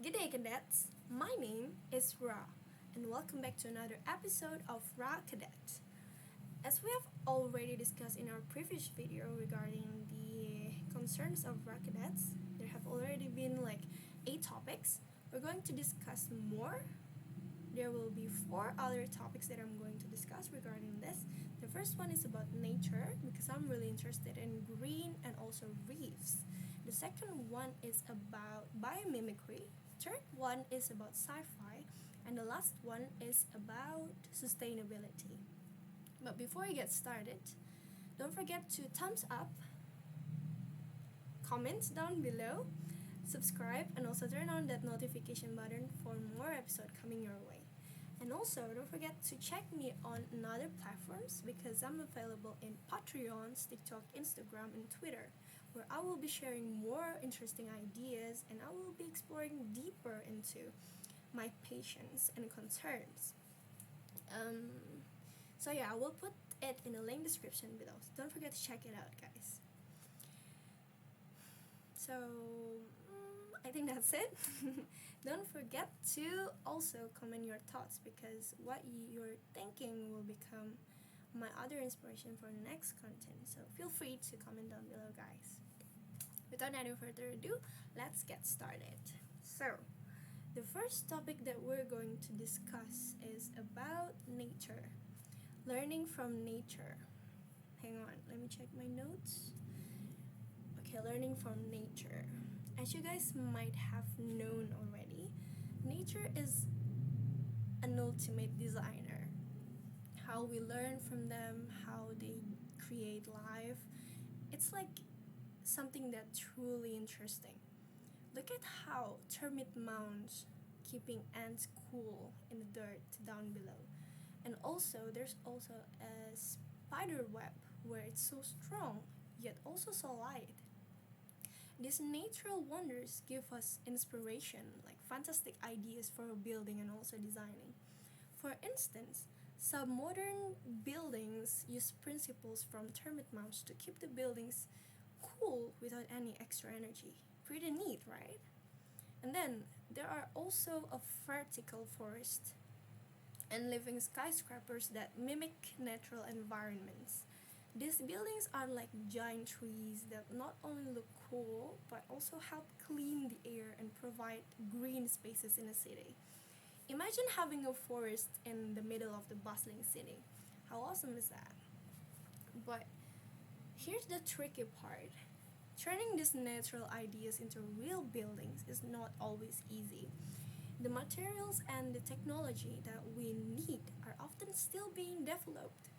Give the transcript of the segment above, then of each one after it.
Good day, cadets. My name is Ra, and welcome back to another episode of Ra Cadet. As we have already discussed in our previous video regarding the concerns of Ra Cadets, there have already been like 8 topics. We're going to discuss more. There will be 4 other topics that I'm going to discuss regarding this. The first one is about nature because I'm really interested in green and also reefs. The second one is about biomimicry. Third one is about sci-fi, and the last one is about sustainability. But before we get started, don't forget to thumbs up, comment down below, subscribe, and also turn on that notification button for more episodes coming your way. And also, don't forget to check me on other platforms because I'm available in Patreons, TikTok, Instagram, and Twitter, where I will be sharing more interesting ideas and I will be exploring deeper into my passions and concerns. So yeah, I will put it in the link description below. So don't forget to check it out, guys. So I think that's it. Don't forget to also comment your thoughts because what you're thinking will become my other inspiration for the next content. So feel free to comment down below, guys. Without any further ado, let's get started. So the first topic that we're going to discuss is about nature. Learning from nature. Hang on, let me check my notes. Okay, learning from nature. As you guys might have known already, nature is an ultimate designer. How we learn from them, how they create life, it's like something that's truly interesting. Look at how termite mounds keeping ants cool in the dirt down below. And also, there's also a spider web where it's so strong yet also so light. These natural wonders give us inspiration, like fantastic ideas for building and also designing. For instance, some modern buildings use principles from termite mounds to keep the buildings cool without any extra energy. Pretty neat, right? And then there are also a vertical forest and living skyscrapers that mimic natural environments. These buildings are like giant trees that not only look cool but also help clean the air and provide green spaces in a city. Imagine having a forest in the middle of the bustling city. How awesome is that? But here's the tricky part. Turning these natural ideas into real buildings is not always easy. The materials and the technology that we need are often still being developed.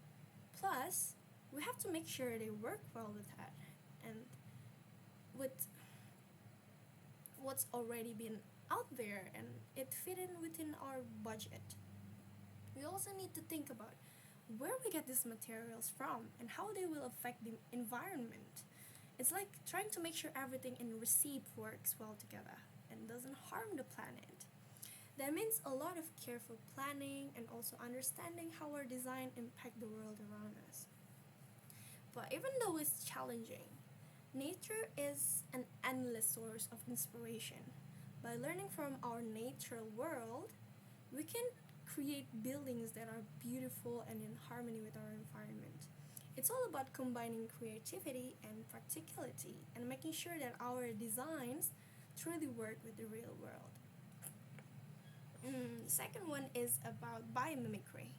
Plus, we have to make sure they work well with that and with what's already been out there and it fit in within our budget. We also need to think about where we get these materials from and how they will affect the environment. It's like trying to make sure everything in recipe works well together and doesn't harm the planet. That means a lot of careful planning and also understanding how our design impact the world around us. But even though it's challenging, nature is an endless source of inspiration. By learning from our natural world, we can create buildings that are beautiful and in harmony with our environment. It's all about combining creativity and practicality and making sure that our designs truly work with the real world. The second one is about biomimicry.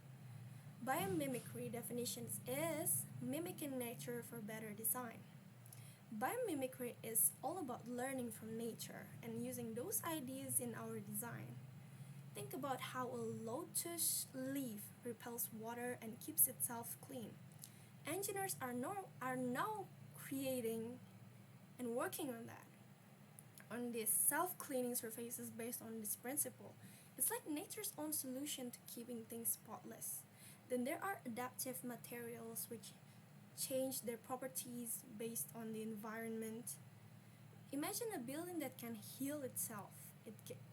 Biomimicry definitions is mimicking nature for better design. Biomimicry is all about learning from nature and using those ideas in our design. Think about how a lotus leaf repels water and keeps itself clean. Engineers are now creating and working on that, on these self-cleaning surfaces based on this principle. It's like nature's own solution to keeping things spotless. Then there are adaptive materials which change their properties based on the environment. Imagine a building that can heal itself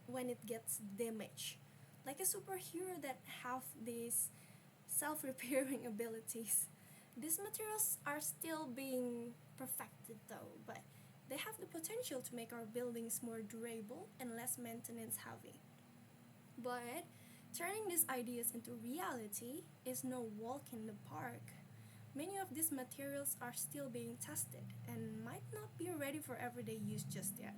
when it gets damaged. Like a superhero that have these self-repairing abilities. These materials are still being perfected though, but they have the potential to make our buildings more durable and less maintenance heavy. But turning these ideas into reality is no walk in the park. Many of these materials are still being tested and might not be ready for everyday use just yet.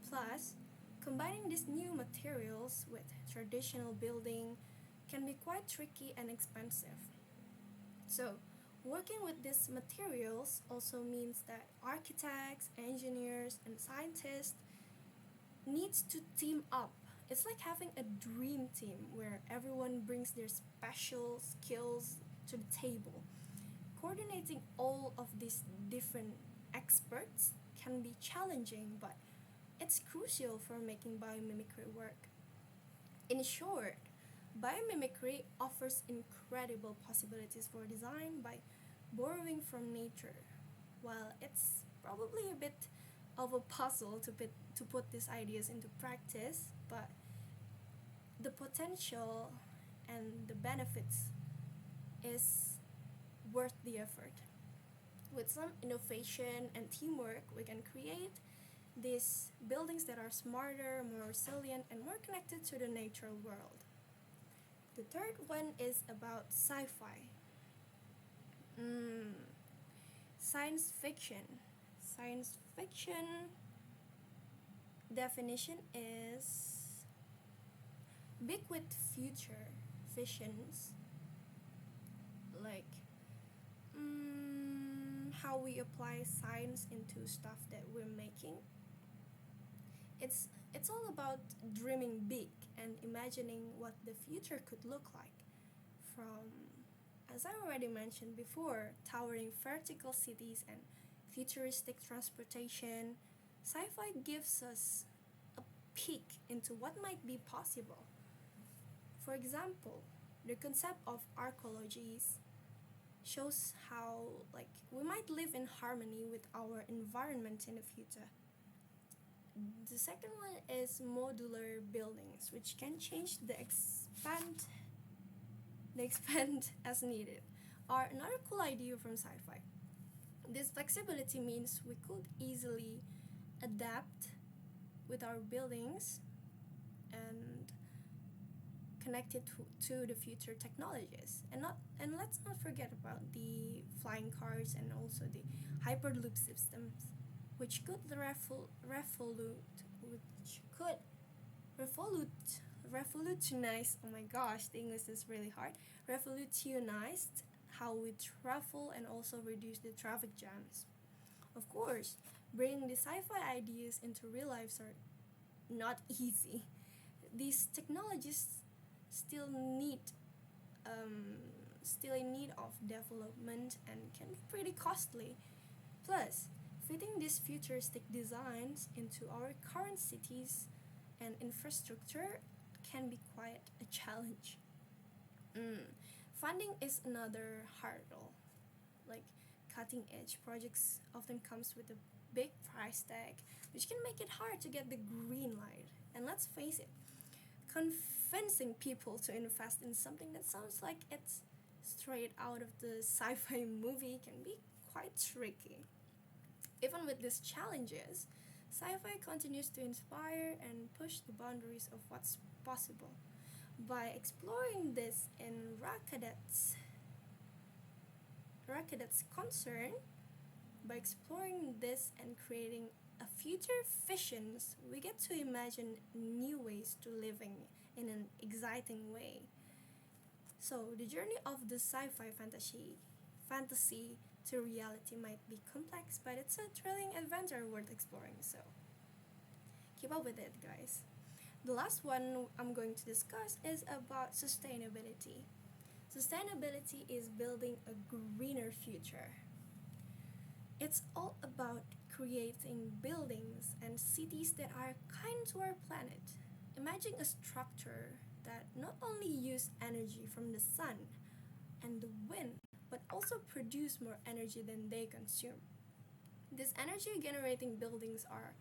Plus, combining these new materials with traditional building can be quite tricky and expensive. So, working with these materials also means that architects, engineers, and scientists needs to team up. It's like having a dream team where everyone brings their special skills to the table. Coordinating all of these different experts can be challenging, but it's crucial for making biomimicry work. In short, biomimicry offers incredible possibilities for design by borrowing from nature. While it's probably a bit of a puzzle to put these ideas into practice, but the potential and the benefits is worth the effort. With some innovation and teamwork, we can create these buildings that are smarter, more resilient, and more connected to the natural world. The third one is about sci fi. Mm, Science fiction. Science fiction definition is big with future visions, like how we apply science into stuff that we're making. It's all about dreaming big and imagining what the future could look like. From, as I already mentioned before, towering vertical cities and futuristic transportation, sci-fi gives us a peek into what might be possible. For example, the concept of arcologies shows how we might live in harmony with our environment in the future. The second one is modular buildings, which can change the expand as needed. Are another cool idea from sci-fi. This flexibility means we could easily adapt with our buildings and connect it to the future technologies. And let's not forget about the flying cars and also the hyperloop systems, which could revolute revolutionize, oh my gosh, the English is really hard, revolutionized how we travel and also reduce the traffic jams. Of course, bringing the sci-fi ideas into real lives are not easy. These technologies still need um, still in need of development and can be pretty costly. Plus, fitting these futuristic designs into our current cities and infrastructure can be quite a challenge. Funding is another hurdle. Like, cutting edge projects often comes with a big price tag, which can make it hard to get the green light. And let's face it, convincing people to invest in something that sounds like it's straight out of the sci-fi movie can be quite tricky. Even with these challenges, sci-fi continues to inspire and push the boundaries of what's possible. By exploring this in Rakadet's concern, by exploring this and creating a future visions, we get to imagine new ways to living in an exciting way. So the journey of the sci-fi fantasy to reality might be complex, but it's a thrilling adventure worth exploring. So keep up with it, guys. The last one I'm going to discuss is about sustainability. Sustainability is building a greener future. It's all about creating buildings and cities that are kind to our planet. Imagine a structure that not only use energy from the sun and the wind, but also produce more energy than they consume. These energy generating buildings are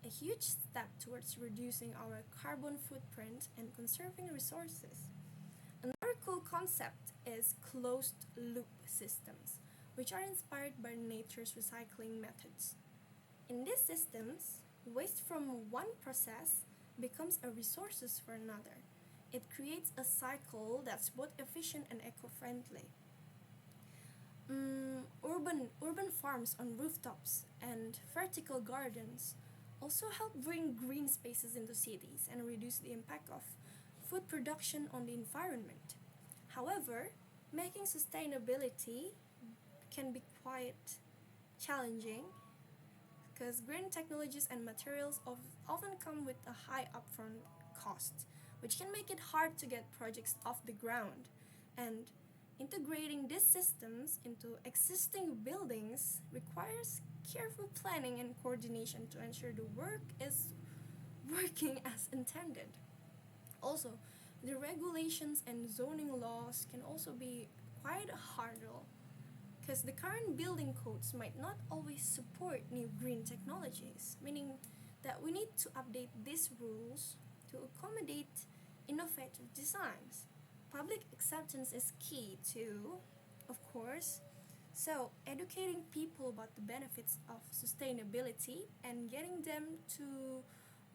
a huge step towards reducing our carbon footprint and conserving resources. Another cool concept is closed loop systems, which are inspired by nature's recycling methods. In these systems, waste from one process becomes a resources for another. It creates a cycle that's both efficient and eco-friendly. Urban farms on rooftops and vertical gardens also help bring green spaces into cities and reduce the impact of food production on the environment. However, making sustainability can be quite challenging because green technologies and materials often come with a high upfront cost, which can make it hard to get projects off the ground. And integrating these systems into existing buildings requires careful planning and coordination to ensure the work is working as intended. Also, the regulations and zoning laws can also be quite a hurdle because the current building codes might not always support new green technologies, meaning that we need to update these rules to accommodate innovative designs. Public acceptance is key too, of course. So, educating people about the benefits of sustainability and getting them to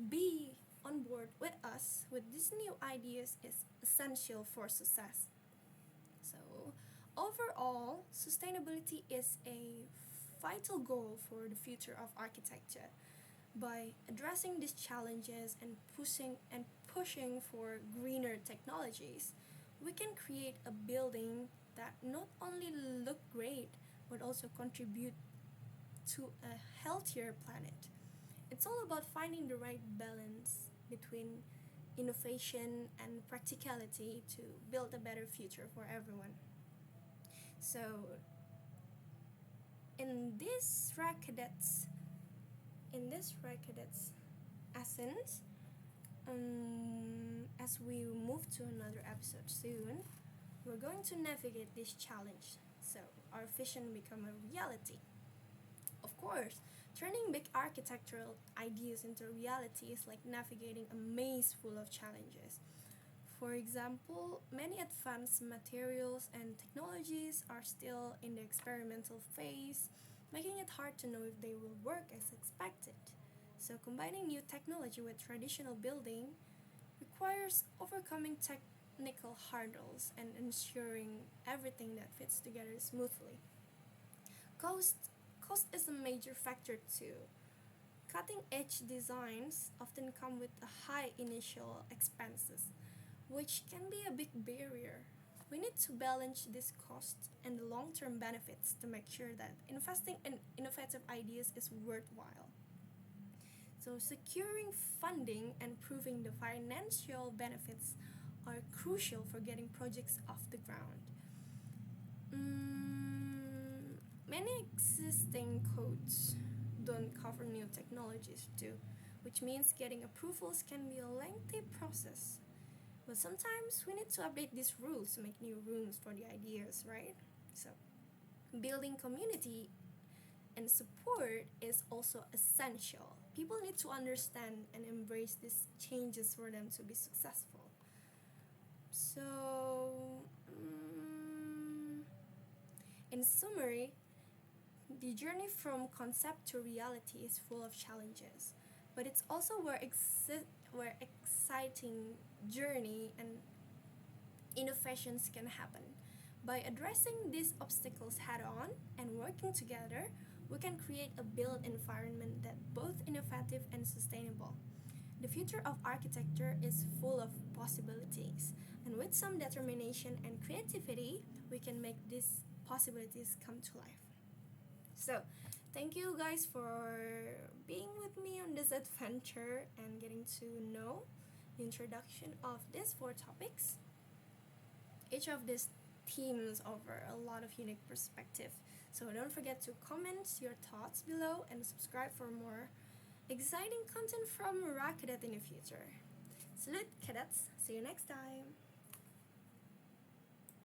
be on board with us with these new ideas is essential for success. So, overall, sustainability is a vital goal for the future of architecture. By addressing these challenges and pushing for greener technologies, we can create a building that not only look great but also contribute to a healthier planet. It's all about finding the right balance between innovation and practicality to build a better future for everyone. So, in this Rackadets, essence, as we move to another episode soon, we're going to navigate this challenge so our vision become a reality. Of course, turning big architectural ideas into reality is like navigating a maze full of challenges. For example, many advanced materials and technologies are still in the experimental phase, making it hard to know if they will work as expected. So, combining new technology with traditional building requires overcoming technical hurdles and ensuring everything that fits together smoothly. Cost Cost is a major factor too. Cutting edge designs often come with a high initial expenses, which can be a big barrier. We need to balance this cost and the long term benefits to make sure that investing in innovative ideas is worthwhile. So, securing funding and proving the financial benefits are crucial for getting projects off the ground. Many existing codes don't cover new technologies too, which means getting approvals can be a lengthy process. But sometimes we need to update these rules to make new rooms for the ideas, right? So, building community and support is also essential. People need to understand and embrace these changes for them to be successful. So, in summary, the journey from concept to reality is full of challenges, but it's also where exciting journey and innovations can happen. By addressing these obstacles head on and working together, we can create a built environment that both innovative and sustainable. The future of architecture is full of possibilities, and with some determination and creativity, we can make these possibilities come to life. So, thank you guys for being with me on this adventure and getting to know the introduction of these four topics. Each of these themes offer a lot of unique perspective. So don't forget to comment your thoughts below and subscribe for more exciting content from Rock Cadet in the future. Salute, cadets! See you next time!